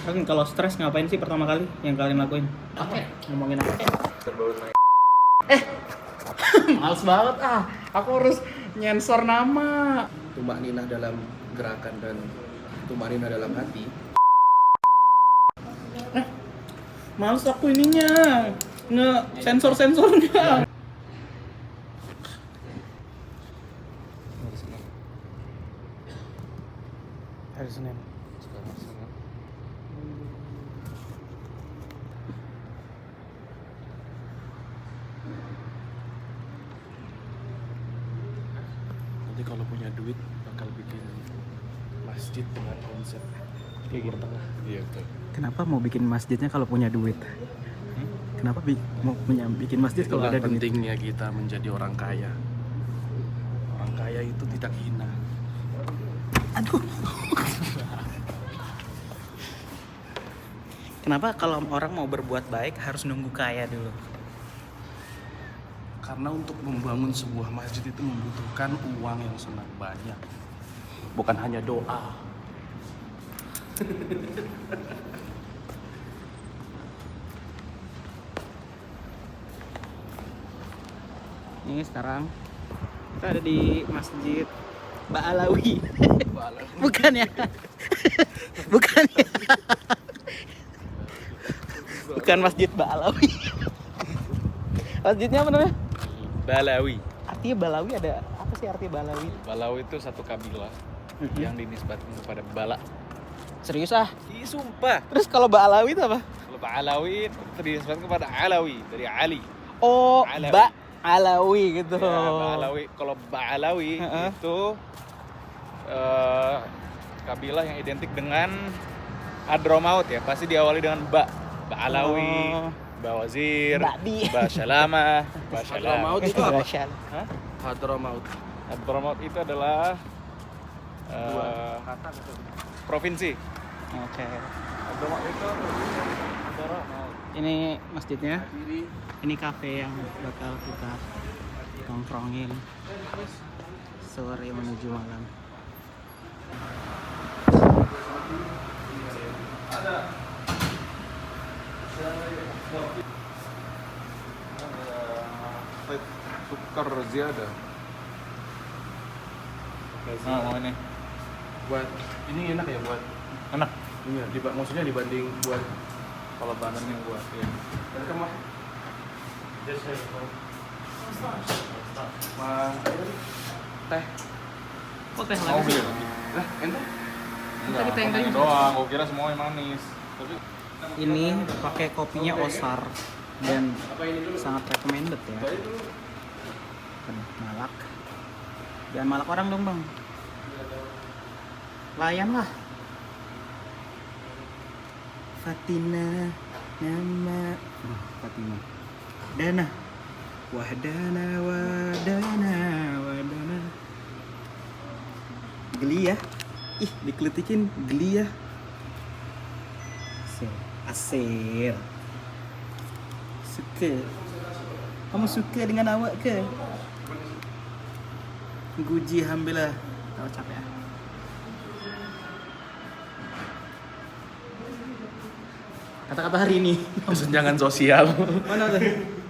Kan kalau stres ngapain sih pertama kali yang kalian lakuin? Apa? Ngomongin apa? Terbaru naik. Males banget aku harus nyensor nama. Tumak ninah dalam gerakan dan tumak ninah dalam hati. Males aku ininya nge-sensor-sensornya. Hari Senin. Sekarang sana. Nanti kalau punya duit bakal bikin masjid dengan konsep timur tengah. Iya betul. Kenapa mau bikin masjidnya kalau punya duit? Kenapa mau bikin masjid kalau Itulah ada duit? pentingnya kita menjadi orang kaya. Orang kaya itu tidak hina. Aduh. Kenapa kalau orang mau berbuat baik harus nunggu kaya dulu? Karena untuk membangun sebuah masjid itu membutuhkan uang yang sangat banyak. Bukan hanya doa. Ini sekarang kita ada di Masjid Ba'alawi. Bukan ya? Bukan ya? Bukan Masjid Ba'alawi. Masjidnya apa namanya? Balawi. Artinya Balawi ada apa sih arti Balawi? Balawi itu satu kabilah yang dinisbatkan kepada Bala. Serius ah? Ih, sumpah. Terus kalau Ba'alawi itu apa? Kalau Balawi itu dinisbatkan kepada Alawi dari Ali. Oh, Alawi. Ba'alawi gitu. Ya, Balawi. Kalau Balawi itu kabilah yang identik dengan Hadramaut ya. Pasti diawali dengan Ba'alawi, Oh. Bawazir, Babi. Basyalama, Basyalama. Hadramaut itu apa? Hah? Hadramaut. Hadramaut itu adalah Kata gitu. provinsi. Oke. Hadramaut itu Hadramaut. Ini masjidnya. Kiri. Ini kafe yang bakal kita nongkrongin sore menuju malam. Sukar ziyadah. Oh, ini. Buat ini enak ya buat Enak. iya maksudnya dibanding buat Kalau banannya buat ya. dan kemah teh Kok teh Mau lagi beli sih? lagi? lah entar Enggak, Tadi teh ini doang. Gua kira semuanya manis. Tapi Ini pakai kopinya Osar dan sangat recommended ya. Penuh malak. Jangan malak orang dong bang. Layan lah. Fatina nama Fatima Dana Wahdana Wadana Wadana. Geli ya. Ih, dikelitikin geli ya. Asir. Suka. Kamu suka dengan awak ke? Guji alhamdulillah. Tahu capek ah. Kata-kata hari ini. kesenjangan sosial. Mana tuh?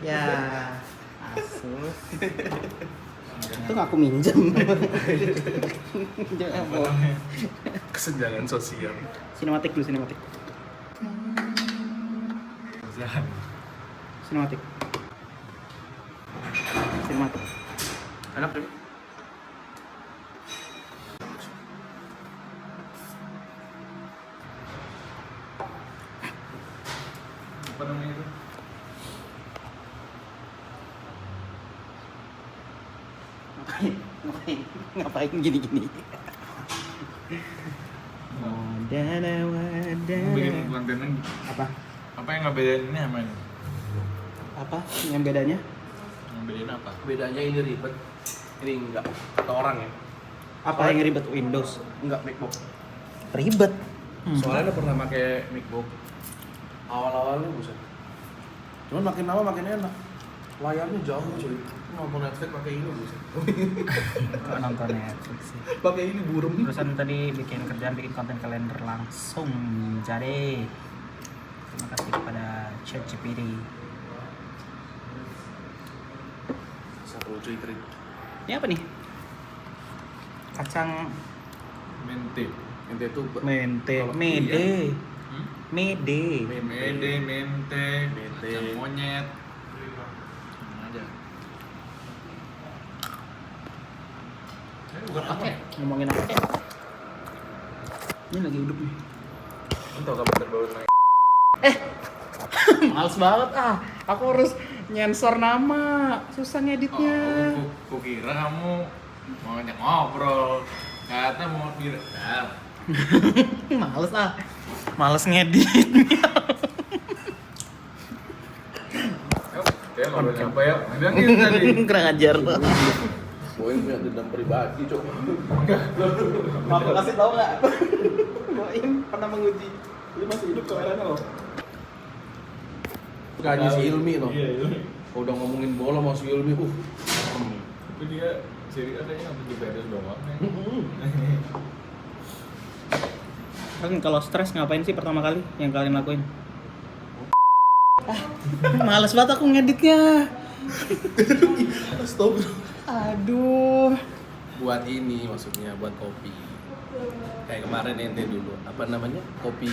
Ya. Asus. Itu aku minjem. Minjem apa? Kesenjangan sosial. Sinematik dulu sinematik. Sinematik. Sinematik. Enak deh. apa namanya itu? Ngapain gini-gini? Wadana Mau bikin wadana. kontennya Apa? apa yang ngebedain ini sama ini? Apa yang bedanya? Yang bedain apa? Bedanya ini ribet, ini enggak. Kata orang ya. Apa yang ribet Windows? Enggak MacBook. Ribet. Soalnya udah pernah pakai MacBook. Awal-awalnya buset. Cuman makin lama makin enak. Layarnya jauh cuy. Nonton Netflix pakai ini buset. Kok nonton Netflix sih? Pakai ini burung. Terusan tadi bikin kerjaan, bikin konten kalender langsung jadi. Terima kasih kepada ChatGPT. Seru cuy trik. Ini apa nih? Kacang Mente. Ente tuh mente, kalau- mede, Hmm? mede. Mede, mente, Mente. kacang monyet. Sama aja. Bukan apa? Oke, ngomongin apa kek? Ini lagi hidup nih. Entah kapan terbaru naik. Males banget ah. Aku harus nyensor nama. Susah ngeditnya. Ku kira kamu mau ngajak ngobrol. Kata mau direkam. Males ah. Males ngeditnya. Kayak ngobrol apa ya? Bilang gitu tadi. Kurang ajar loh. Boeing punya dendam pribadi cok. Mau aku kasih tau nggak? Boim pernah menguji. Lu masih hidup kameranya loh. Gaji si Ilmi loh. Iya, iya. Udah ngomongin bola sama si Ilmi, Tapi dia seri adanya nggak di Paris doang. Kan kalau stres ngapain sih pertama kali yang kalian lakuin? Males banget aku ngeditnya. Astagfirullah. Aduh. Buat ini maksudnya, buat kopi. Kayak kemarin ente dulu, apa namanya? Kopi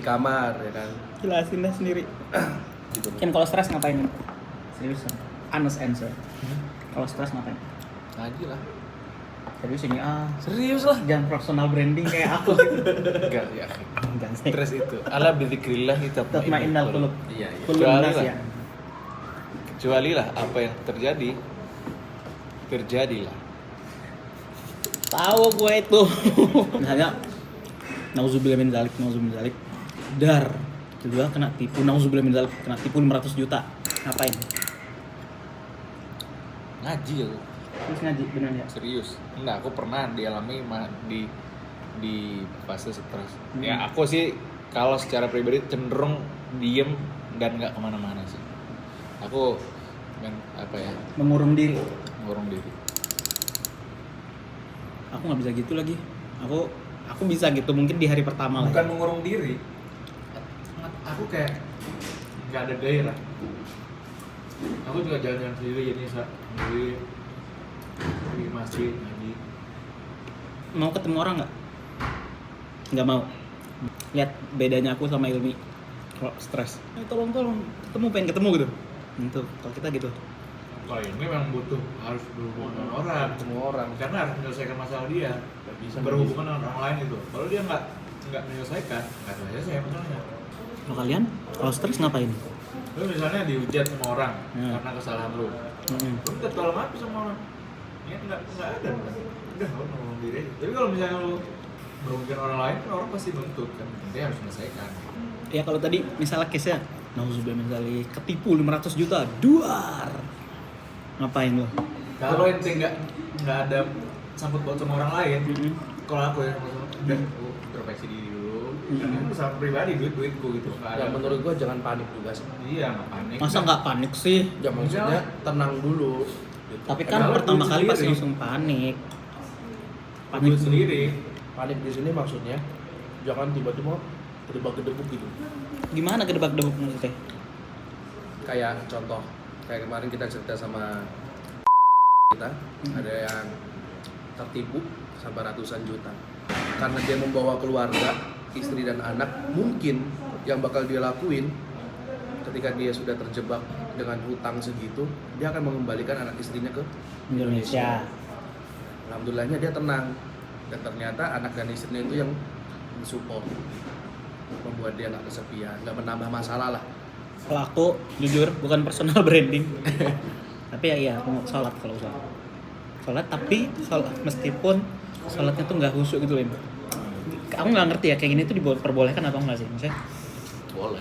kamar ya kan. Jelasin dah sendiri. Gitu. Kan kalau stres ngapain? Serius. Honest answer. Kalau stres ngapain? Ngaji lah. Serius ini Serius lah. jangan personal branding kayak aku gitu. Enggak ya. Jangan sih. Stres itu. Ala bizikrillah kita Tatmainnal qulub. Iya, iya. Qulubun Kecuali nas lah. ya. Kecuali lah apa yang terjadi. Terjadilah. Tahu gue itu. Misalnya nauzubillah min zalik, nauzubillah min zalik. Dar. Kedua kena tipu, nauzubillah min zalik, kena tipu 500 juta. Ngapain? Ngaji aku. Terus ngaji bener ya? Serius. Enggak, aku pernah dialami di fase stres. Ya Hmm. aku sih kalau secara pribadi cenderung diem dan nggak kemana-mana sih. Aku apa ya, Mengurung diri. ngurung diri. Aku nggak bisa gitu lagi. Aku bisa gitu mungkin di hari pertama lah. Bukan mengurung diri. Aku kayak nggak ada gairah. Aku juga jalan-jalan sendiri jadi sendiri di masjid ngaji. Mau ketemu orang nggak? Nggak mau. Lihat bedanya aku sama Ilmi kalau stres. Tolong pengen ketemu gitu. Itu kalau kita gitu. Kalau ini memang butuh harus berhubungan dengan orang, Semua orang karena harus menyelesaikan masalah dia. nggak bisa Berhubungan dengan orang lain itu. Kalau dia nggak menyelesaikan, nggak selesai masalahnya. Kalau kalian kalau stres ngapain? Lu misalnya dihujat sama orang karena kesalahan lu, Hmm. lu minta tolong apa sama orang? Ya nggak ada. Udah lu ngomong diri aja. Tapi kalau misalnya lu merugikan orang lain, kan orang pasti nuntut kan. Dia harus menyelesaikan. Ya kalau tadi misalnya case-nya nauzubillah min zalik, ketipu 500 juta, duar. Ngapain lo? Kalau ente nggak ada sangkut paut sama orang lain, kalau aku ya udah aku introspeksi diri dulu. Ini urusan pribadi, duitku gitu. Nggak ada. Ya menurut gua jangan panik juga sih. Iya, nggak panik. Masa nggak panik sih? Ya maksudnya tenang dulu. Gitu. Tapi kan Kalau pertama duit kali pasti sendiri. langsung panik. Panik sendiri. Panik di sini maksudnya jangan tiba-tiba gedebak-gedebuk gitu. Gimana gedebak-gedebuk maksudnya? Kayak contoh, kayak kemarin kita cerita sama kita, ada yang tertipu sampai ratusan juta. Karena dia membawa keluarga, istri dan anak, mungkin yang bakal dia lakuin ketika dia sudah terjebak dengan hutang segitu, dia akan mengembalikan anak istrinya ke Indonesia. Alhamdulillahnya dia tenang, dan ternyata anak dan istrinya itu yang mensupport, membuat dia nggak kesepian, nggak menambah masalah lah. Kalau aku jujur bukan personal branding. Tapi ya iya, aku mau sholat kalau sholat tapi meskipun sholatnya tuh nggak khusyuk gitu Lim. Aku nggak ngerti ya kayak gini tuh diperbolehkan atau enggak sih maksudnya? Boleh.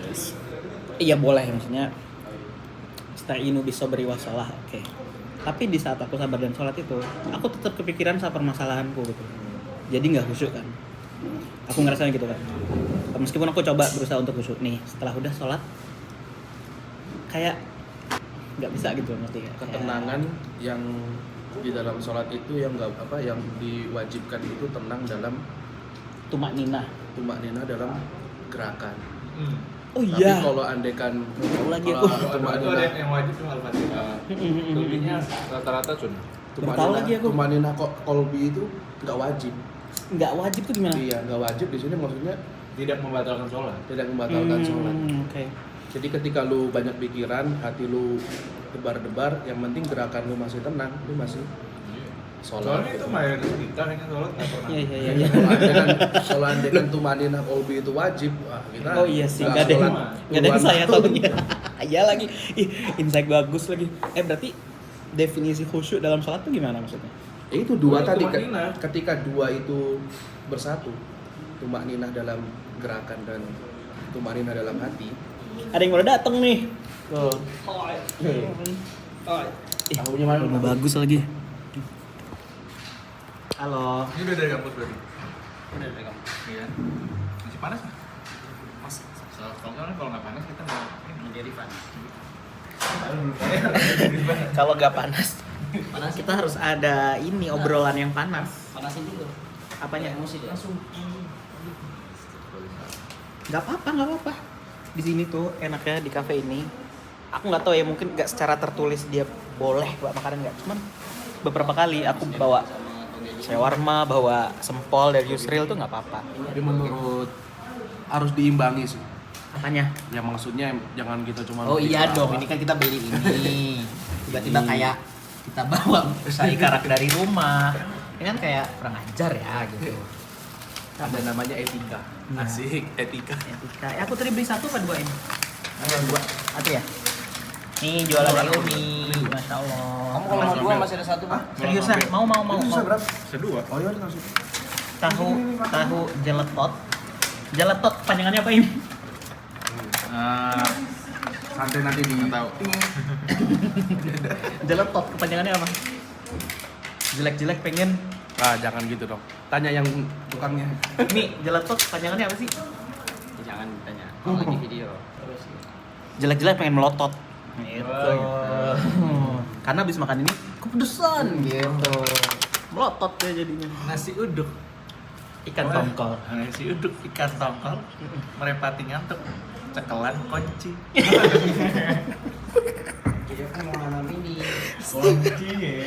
Iya boleh maksudnya. Ista'inu bisobri wassalah, oke. Tapi di saat aku sabar dan sholat itu, aku tetap kepikiran sama permasalahanku gitu. Jadi nggak khusyuk kan. Aku ngerasanya gitu kan. Meskipun aku coba berusaha untuk khusyuk nih, setelah udah sholat, kayak nggak bisa gitu ngerti ya? Ketenangan yang di dalam sholat itu yang nggak apa yang diwajibkan itu tenang dalam Tumak nina. dalam gerakan. Oh Tapi iya. kalau andekan Tahu lagi kalau aku. tumak Itu nina ada yang wajib cuma Al-Fatihah. Lebihnya rata-rata sunnah. tumak Tahu nina lagi aku. tumak nina kok kolbi itu nggak wajib. Nggak wajib tuh gimana? Iya nggak wajib di sini maksudnya Tidak membatalkan sholat. tidak membatalkan sholat. Oke. Jadi ketika lu banyak pikiran, hati lu debar-debar, yang penting gerakan lu masih tenang, lu masih sholat. Soalnya itu mayoritas kita kayaknya sholat nggak pernah. Iya. Kalau andekan tumanina kolbi itu wajib, wah kita Oh iya sih, nggak ada sholat yang puluhan saya tahun. tahu. Iya lagi. Ih, insight bagus lagi. Berarti definisi khusyuk dalam sholat tuh gimana maksudnya? Ya itu dua Oh, tadi, tumanina. ketika dua itu bersatu, tumak ninah dalam gerakan dan tumak ninah dalam hati. Ada yang baru dateng nih. Tuh. Tahunya mana? Udah bagus lagi. Halo. Ini udah dari kampus berarti. Udah dari kamu. Iya. Masih panas nggak? Mas. Soalnya kalau nggak panas kita mau Menjadi panas. Kalau Kalau nggak panas, kita harus ada ini obrolan yang panas. Panasin dulu. Apanya? Emosi dia. Langsung. Nggak apa-apa. Di sini tuh enaknya di cafe ini. Aku nggak tahu ya, mungkin nggak secara tertulis dia boleh bawa makanan nggak. Cuman beberapa kali aku bawa shawarma, bawa sempol dari Yusril tuh nggak apa-apa. Tapi menurut harus diimbangi sih. Apanya? Ya maksudnya jangan kita cuma Oh bikin iya apa. dong, ini kan kita beli ini. Tiba-tiba kayak kita bawa usai karak dari rumah. Ini kan kayak kurang ajar ya gitu. Ada namanya etika. Nah. Asik, etika. Etika. Aku tadi beli satu apa dua ini? Dua. Satu ya? Nih jualan Ilmi. Masya Allah. Kamu kalau mau dua masih ada satu, Pak. Seriusan? Mau. Itu bisa berapa? Sedua. Oh iya langsung. Tahu jeletot. Jeletot panjangannya apa ini? Santai nanti di Tahu. Jeletot kepanjangannya apa? Jelek-jelek pengen. Ah, jangan gitu dong. Tanya yang tukangnya. Nih, jeletot panjangannya apa sih? Jangan ditanya. Kalau lagi video. Terus. Jelek-jelek pengen melotot. Gitu. Oh, Karena habis makan ini kepedesan gitu. Melotot ya jadinya. Nasi uduk. Ikan tongkol. Nasi uduk ikan tongkol. Merepati ngantuk. Cekelan kunci. Dia kan mau nanam ini. Kunci ya.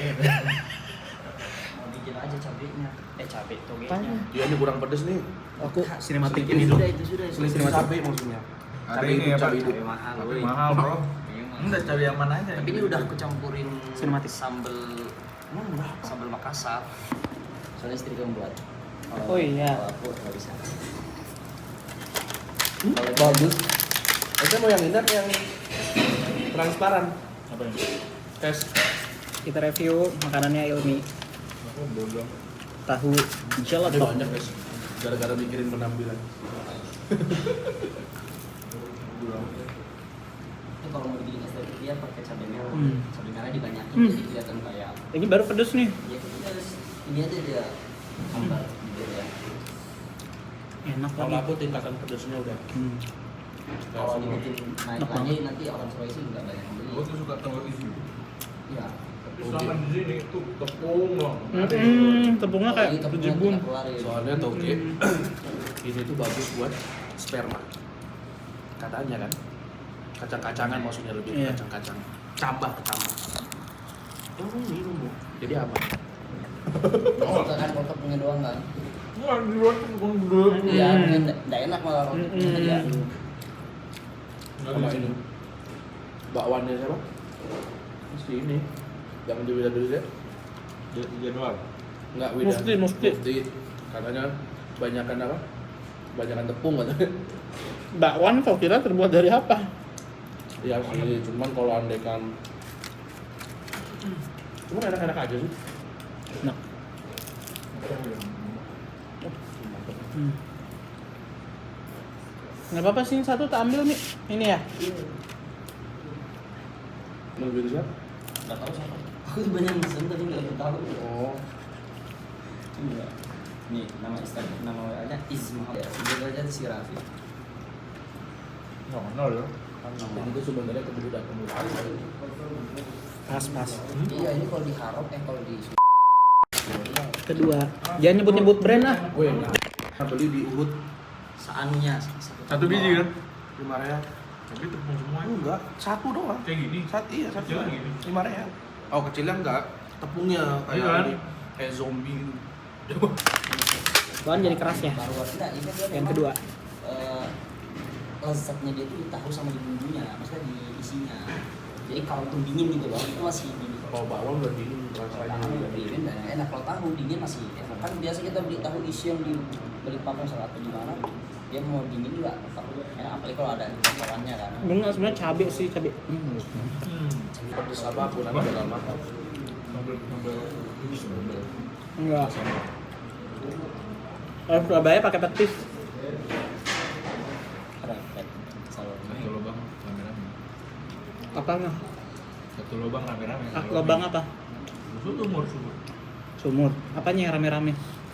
Mau bikin aja cabenya. Cabai togenya. Apanya? Iya ini kurang pedes nih. Aku sinematik Itu ini dulu. sudah, itu sudah. Selisih cabai maksudnya. Ada ini ya, Pak. cabai hidup. Cabai mahal. Tapi woi. mahal, Bro. Emang. Enggak cabai yang mana aja. Tapi ini udah aku campurin Sinematis. sambel sambel Makassar. Soalnya istri kamu buat. Oh iya. Kalau aku nggak bisa. Bagus. Saya mau yang ini yang transparan. Apa ini? Tes. Kita review makanannya Ilmi. Aku bodoh. Tahu Ada jeletot. banyak guys. Gara-gara mikirin penampilan. Itu kalau mau dibikin estetik dia pakai cabai merah. Cabai merah dibanyakin Hmm. jadi kelihatan kayak Ini baru pedes nih. ya kita harus ini aja dia hambar gitu ya. Enak Kalau lagi. aku tingkatan pedesnya udah. Kalau dibikin naik Enak lagi nanti orang Sulawesi nggak banyak yang beli. Aku tuh suka telur isi. Iya. Tapi selama di sini tuh tepung loh. Tepungnya kayak Apalagi tepungnya jebun. kita keluarin. Soalnya toge ini tuh bagus buat sperma. Katanya kan. Kacang-kacangan maksudnya lebih Iya. kacang-kacang. Cambah. Oh ini Bu. Jadi apa? Suka kan kalau tepungnya doang kan. Wah, di luar tuh tepung gede. Iya, nggak enak malah kalau tepungnya aja. Sama ini. Bakwannya siapa? Si ini. Yang di Wida dulu ya? Jadwal. Enggak Wida. Mufti. Katanya banyakan apa? Banyakan tepung katanya. Bakwan kau kira terbuat dari apa? Iya sih, cuman kalau andekan cuman enak-enak aja sih. Nah. Nggak apa-apa sih, satu tak ambil nih. Ini ya. Mau beli siapa? Nggak tahu siapa. Aku tuh banyak pesen tapi nggak tahu. Oh, Iya. Nih nama Instagram, nama WA-nya Izmah. Ya, sebut aja si Raffi. Nggak kenal ya. Dan itu sebenarnya kemudahan. Pas. Iya, ini kalau di Harok kalau di Kedua, jangan nyebut-nyebut brand lah. Gue enggak. Beli di Ubud Saannya Satu biji kan? 5 real. Tapi tepung semua. Enggak, satu doang. Kayak gini. Iya, satu. Kecilnya gini. 5 real. Oh, kecilnya enggak. Tepungnya kayak Iya kan? ini, kayak zombie. Soalnya jadi keras ya. baru enggak ini dia Yang memang, kedua. lezatnya dia tuh di tahu sama di bumbunya, maksudnya di isinya. Jadi kalau tuh dingin gitu loh, itu masih dingin. Kalau bawang udah dingin rasanya. Tahu dingin dan enak, kalau tahu dingin masih enak. Kan biasa kita beli tahu isi yang di beli pakai salah atau di mana, dia mau dingin juga tetap enak, apalagi kalau ada campurannya kan. Enggak, sebenarnya cabai sih, cabai. Pedes apapun nanti bakal makan. Enggak. Kalau Surabaya pakai petis. Satu lubang rame-rame. Apanya? Satu lubang rame-rame. Lobang apa? Sumur. Sumur. Apanya yang rame-rame?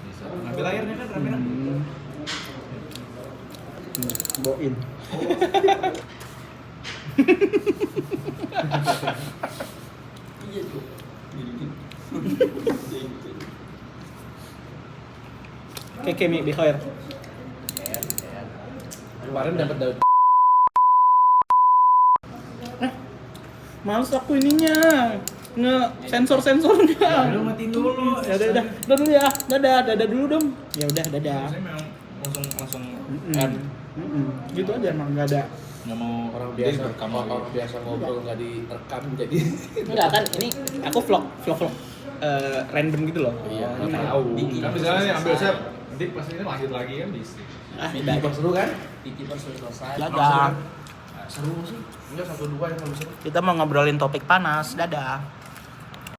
Bisa. Ngambil airnya kan rame-rame. Boin. Iya tuh. Keke mi bikhair. Kemarin dapat daun. Males aku ininya. Sensor-sensornya. Lu matiin dulu. Ya udah dulu ya. Dadah dulu dong. Ya udah dadah. Saya memang langsung Gitu aja emang nggak ada. nggak mau Orang jadi biasa rekam orang lagi. biasa ngobrol nggak direkam jadi. Enggak kan ini aku vlog random gitu loh. Iya, Ini Tahu. Bikin Kan misalnya nih ambil selesai. set, nanti pas ini lanjut lagi kan bisa. udah. Seru kan? Titipan sudah selesai. Dadah. Seru sih. Enggak 1-2 yang lebih seru. Kita mau ngobrolin topik panas. Dadah.